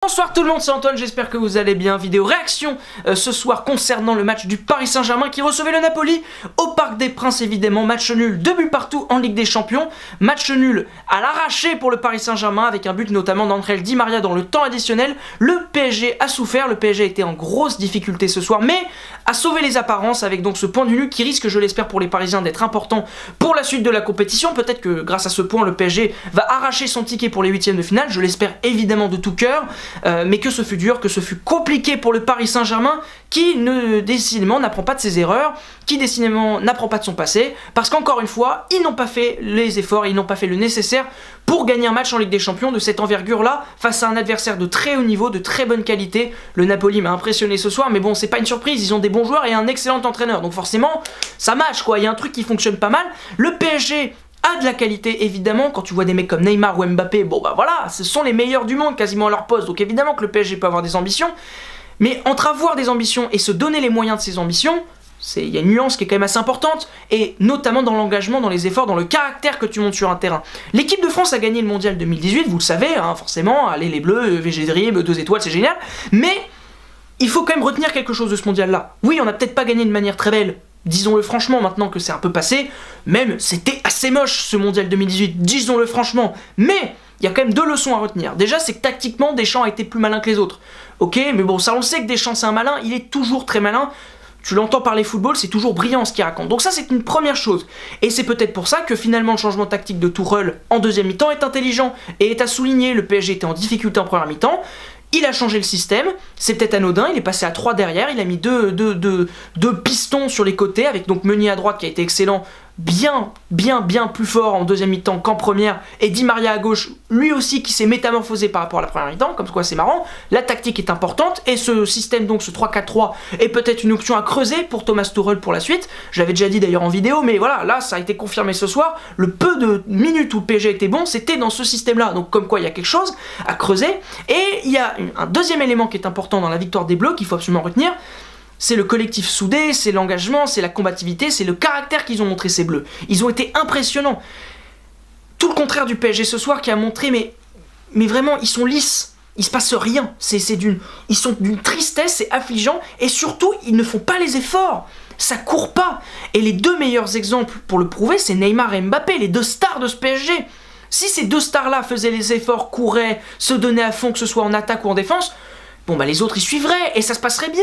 Bonsoir tout le monde, c'est Antoine, j'espère que vous allez bien. Vidéo réaction ce soir concernant le match du Paris Saint-Germain qui recevait le Napoli au Parc des Princes évidemment. Match nul, 2 buts partout en Ligue des Champions. Match nul à l'arraché pour le Paris Saint-Germain avec un but notamment d'Angel Di Maria dans le temps additionnel. Le PSG a souffert, le PSG a été en grosse difficulté ce soir mais a sauvé les apparences avec donc ce point nul qui risque, je l'espère pour les Parisiens, d'être important pour la suite de la compétition. Peut-être que grâce à ce point le PSG va arracher son ticket pour les huitièmes de finale, je l'espère évidemment de tout cœur. Mais que ce fut dur, que ce fut compliqué pour le Paris Saint-Germain qui décidément n'apprend pas de ses erreurs, qui décidément n'apprend pas de son passé, parce qu'encore une fois, ils n'ont pas fait les efforts, ils n'ont pas fait le nécessaire pour gagner un match en Ligue des Champions de cette envergure-là, face à un adversaire de très haut niveau, de très bonne qualité. Le Napoli m'a impressionné ce soir, mais bon, c'est pas une surprise, ils ont des bons joueurs et un excellent entraîneur, donc forcément, ça match quoi, il y a un truc qui fonctionne pas mal. Le PSG a de la qualité évidemment, quand tu vois des mecs comme Neymar ou Mbappé, bon bah voilà, ce sont les meilleurs du monde quasiment à leur poste, donc évidemment que le PSG peut avoir des ambitions, mais entre avoir des ambitions et se donner les moyens de ces ambitions, il y a une nuance qui est quand même assez importante, et notamment dans l'engagement, dans les efforts, dans le caractère que tu montes sur un terrain. L'équipe de France a gagné le Mondial 2018, vous le savez, hein, forcément, allez les Bleus, VG Dribble, 2 étoiles, c'est génial, mais il faut quand même retenir quelque chose de ce Mondial-là. Oui, on n'a peut-être pas gagné de manière très belle, disons-le franchement, maintenant que c'est un peu passé, même c'était assez moche ce Mondial 2018, disons-le franchement, mais il y a quand même 2 leçons à retenir. Déjà, c'est que tactiquement, Deschamps a été plus malin que les autres. Ok, mais bon, ça on le sait que Deschamps c'est un malin, il est toujours très malin, tu l'entends parler football, c'est toujours brillant ce qu'il raconte. Donc ça c'est une première chose, et c'est peut-être pour ça que finalement le changement tactique de Tuchel en deuxième mi-temps est intelligent, et est à souligner. Le PSG était en difficulté en première mi-temps, il a changé le système, c'est peut-être anodin, il est passé à 3 derrière, il a mis deux pistons sur les côtés, avec donc Meunier à droite qui a été excellent, bien plus fort en deuxième mi-temps qu'en première, et Di Maria à gauche, lui aussi qui s'est métamorphosé par rapport à la première mi-temps, comme quoi c'est marrant. La tactique est importante, et ce système donc, ce 3-4-3, est peut-être une option à creuser pour Thomas Tuchel pour la suite. Je l'avais déjà dit d'ailleurs en vidéo, mais voilà, là ça a été confirmé ce soir, le peu de minutes où le PSG était bon, c'était dans ce système-là, donc comme quoi il y a quelque chose à creuser. Et il y a un deuxième élément qui est important dans la victoire des Bleus, qu'il faut absolument retenir, c'est le collectif soudé, c'est l'engagement, c'est la combativité, c'est le caractère qu'ils ont montré ces Bleus. Ils ont été impressionnants. Tout le contraire du PSG ce soir qui a montré, mais vraiment, ils sont lisses. Il se passe rien. Ils sont d'une tristesse, c'est affligeant, et surtout, ils ne font pas les efforts. Ça court pas. Et les 2 meilleurs exemples pour le prouver, c'est Neymar et Mbappé, les 2 stars de ce PSG. Si ces 2 stars-là faisaient les efforts, couraient, se donnaient à fond, que ce soit en attaque ou en défense, bon bah les autres ils suivraient, et ça se passerait bien.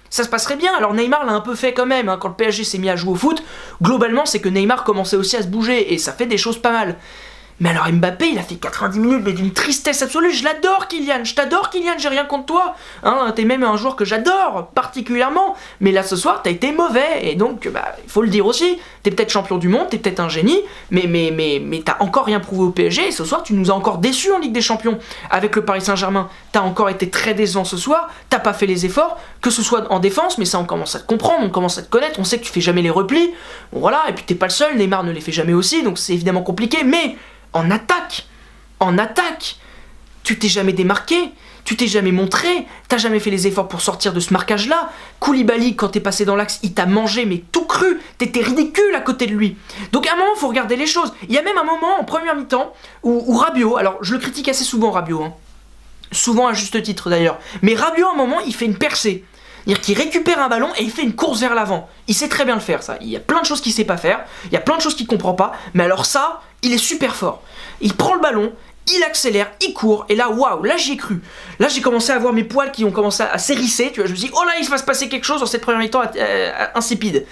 Ça se passerait bien. Alors Neymar l'a un peu fait quand même, hein. Quand le PSG s'est mis à jouer au foot, globalement c'est que Neymar commençait aussi à se bouger, et ça fait des choses pas mal. Mais alors Mbappé, il a fait 90 minutes, mais d'une tristesse absolue. Je l'adore Kylian, je t'adore Kylian, j'ai rien contre toi, hein, t'es même un joueur que j'adore particulièrement, mais là ce soir t'as été mauvais, et donc bah, il faut le dire aussi, t'es peut-être champion du monde, t'es peut-être un génie, mais t'as encore rien prouvé au PSG, et ce soir tu nous as encore déçus en Ligue des Champions. Avec le Paris Saint-Germain, t'as encore été très décevant ce soir, t'as pas fait les efforts, que ce soit en défense, mais ça on commence à te comprendre, on commence à te connaître, on sait que tu fais jamais les replis, bon voilà, et puis t'es pas le seul, Neymar ne les fait jamais aussi, donc c'est évidemment compliqué, mais en attaque, tu t'es jamais démarqué, tu t'es jamais montré, t'as jamais fait les efforts pour sortir de ce marquage-là. Koulibaly, quand t'es passé dans l'axe, il t'a mangé, mais tout cru, t'étais ridicule à côté de lui. Donc à un moment, il faut regarder les choses. Il y a même un moment en première mi-temps où Rabiot, alors je le critique assez souvent Rabiot, hein, souvent à juste titre d'ailleurs, mais Rabiot à un moment, il fait une percée. C'est-à-dire qu'il récupère un ballon et il fait une course vers l'avant. Il sait très bien le faire, ça. Il y a plein de choses qu'il sait pas faire, il y a plein de choses qu'il comprend pas, mais alors ça, il est super fort. Il prend le ballon, il accélère, il court, et là, waouh, là j'y ai cru. Là j'ai commencé à voir mes poils qui ont commencé à s'hérisser, tu vois, je me suis dit, oh là, il va se passer quelque chose dans cette première mi-temps insipide.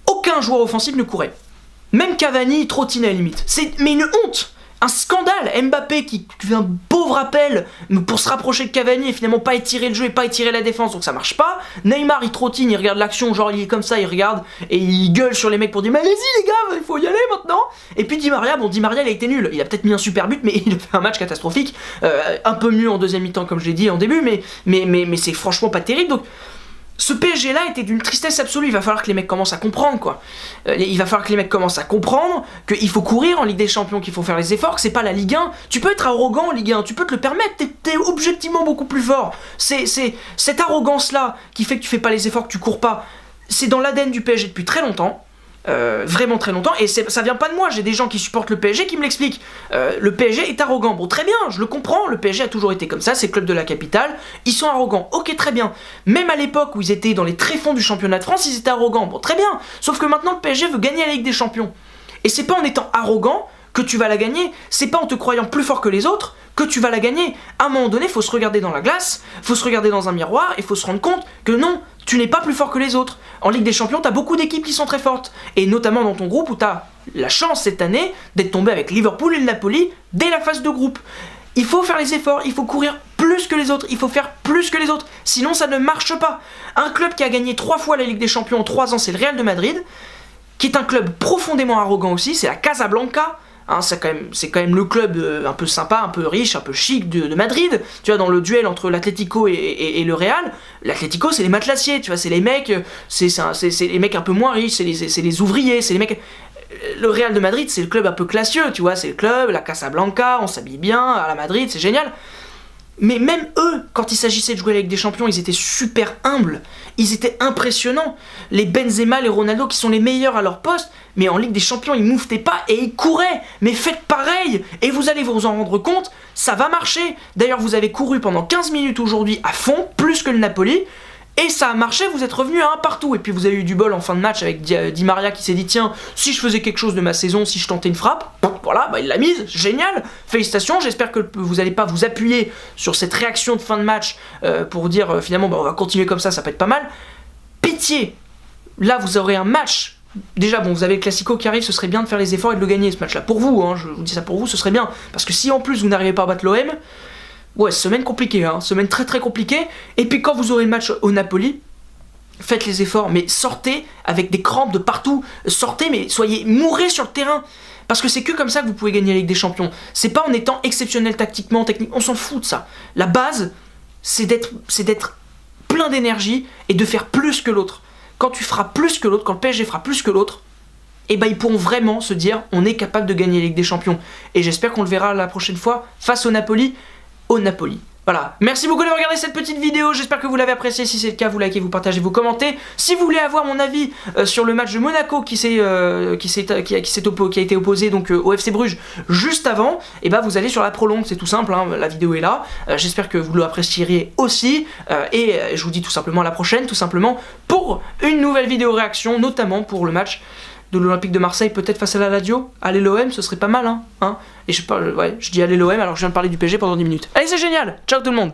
Aucun joueur offensif ne courait. Même Cavani trottinait à la limite. Mais une honte! Un scandale. Mbappé qui fait un pauvre appel pour se rapprocher de Cavani et finalement pas étirer le jeu et pas étirer la défense, donc ça marche pas. Neymar il trottine, il regarde l'action, genre il est comme ça, il regarde et il gueule sur les mecs pour dire mais allez-y les gars, il faut y aller maintenant. Et puis Di Maria, bon Di Maria il a été nul, il a peut-être mis un super but mais il a fait un match catastrophique, un peu mieux en deuxième mi-temps comme je l'ai dit en début, mais c'est franchement pas terrible. Donc ce PSG là était d'une tristesse absolue, il va falloir que les mecs commencent à comprendre quoi. Il va falloir que les mecs commencent à comprendre qu'il faut courir en Ligue des Champions, qu'il faut faire les efforts, que c'est pas la Ligue 1. Tu peux être arrogant en Ligue 1, tu peux te le permettre, t'es objectivement beaucoup plus fort. C'est cette arrogance là qui fait que tu fais pas les efforts, que tu cours pas. C'est dans l'ADN du PSG depuis très longtemps. vraiment très longtemps, et ça vient pas de moi, j'ai des gens qui supportent le PSG qui me l'expliquent. Le PSG est arrogant, bon très bien, je le comprends, le PSG a toujours été comme ça, c'est le club de la capitale, ils sont arrogants, ok très bien, même à l'époque où ils étaient dans les tréfonds du championnat de France, ils étaient arrogants, bon très bien, sauf que maintenant le PSG veut gagner la Ligue des Champions, et c'est pas en étant arrogant que tu vas la gagner, c'est pas en te croyant plus fort que les autres que tu vas la gagner. À un moment donné, il faut se regarder dans la glace, faut se regarder dans un miroir, et faut se rendre compte que non, tu n'es pas plus fort que les autres. En Ligue des Champions, t'as beaucoup d'équipes qui sont très fortes, et notamment dans ton groupe où t'as la chance cette année d'être tombé avec Liverpool et le Napoli dès la phase de groupe. Il faut faire les efforts, il faut courir plus que les autres, il faut faire plus que les autres, sinon ça ne marche pas. Un club qui a gagné 3 fois la Ligue des Champions en 3 ans, c'est le Real de Madrid, qui est un club profondément arrogant aussi, c'est la Casablanca. Hein, c'est quand même le club un peu sympa, un peu riche, un peu chic de Madrid. Tu vois, dans le duel entre l'Atlético et le Real, l'Atlético c'est les matelassiers, tu vois, c'est les mecs, c'est les mecs un peu moins riches, c'est les ouvriers, c'est les mecs. Le Real de Madrid c'est le club un peu classieux, tu vois, c'est le club, la Casablanca, on s'habille bien à la Madrid, c'est génial. Mais même eux, quand il s'agissait de jouer la Ligue des Champions, ils étaient super humbles, ils étaient impressionnants. Les Benzema, les Ronaldo qui sont les meilleurs à leur poste, mais en Ligue des Champions ils mouftaient pas et ils couraient. Mais faites pareil et vous allez vous en rendre compte, ça va marcher. D'ailleurs vous avez couru pendant 15 minutes aujourd'hui à fond, plus que le Napoli. Et ça a marché, vous êtes revenu à un partout. Et puis vous avez eu du bol en fin de match avec Di Maria qui s'est dit tiens, si je faisais quelque chose de ma saison, si je tentais une frappe, voilà, bah il l'a mise, génial, félicitations, j'espère que vous n'allez pas vous appuyer sur cette réaction de fin de match pour dire finalement bah, on va continuer comme ça peut être pas mal. Pitié, là vous aurez un match. Déjà bon, vous avez le Classico qui arrive, ce serait bien de faire les efforts et de le gagner ce match là. Pour vous, hein, je vous dis ça pour vous, ce serait bien. Parce que si en plus vous n'arrivez pas à battre l'OM, ouais, semaine compliquée, hein, semaine très très compliquée. Et puis quand vous aurez le match au Napoli, faites les efforts, mais sortez avec des crampes de partout. Sortez, mais mourrez sur le terrain. Parce que c'est que comme ça que vous pouvez gagner la Ligue des Champions. C'est pas en étant exceptionnel tactiquement, techniquement, on s'en fout de ça. La base, c'est d'être plein d'énergie et de faire plus que l'autre. Quand tu feras plus que l'autre, quand le PSG fera plus que l'autre, et ben ils pourront vraiment se dire on est capable de gagner la Ligue des Champions. Et j'espère qu'on le verra la prochaine fois face au Napoli. Voilà, merci beaucoup d'avoir regardé cette petite vidéo, j'espère que vous l'avez appréciée, si c'est le cas vous likez, vous partagez, vous commentez. Si vous voulez avoir mon avis sur le match de Monaco qui a été opposé donc au FC Bruges juste avant, et bah vous allez sur la prolongue, c'est tout simple, hein, la vidéo est là, j'espère que vous l'apprécierez aussi, et je vous dis tout simplement à la prochaine, tout simplement pour une nouvelle vidéo réaction, notamment pour le match de l'Olympique de Marseille, peut-être face à la Lazio. Allez l'OM, ce serait pas mal, hein. Et je dis allez l'OM alors que je viens de parler du PSG pendant 10 minutes. Allez, c'est génial. Ciao tout le monde.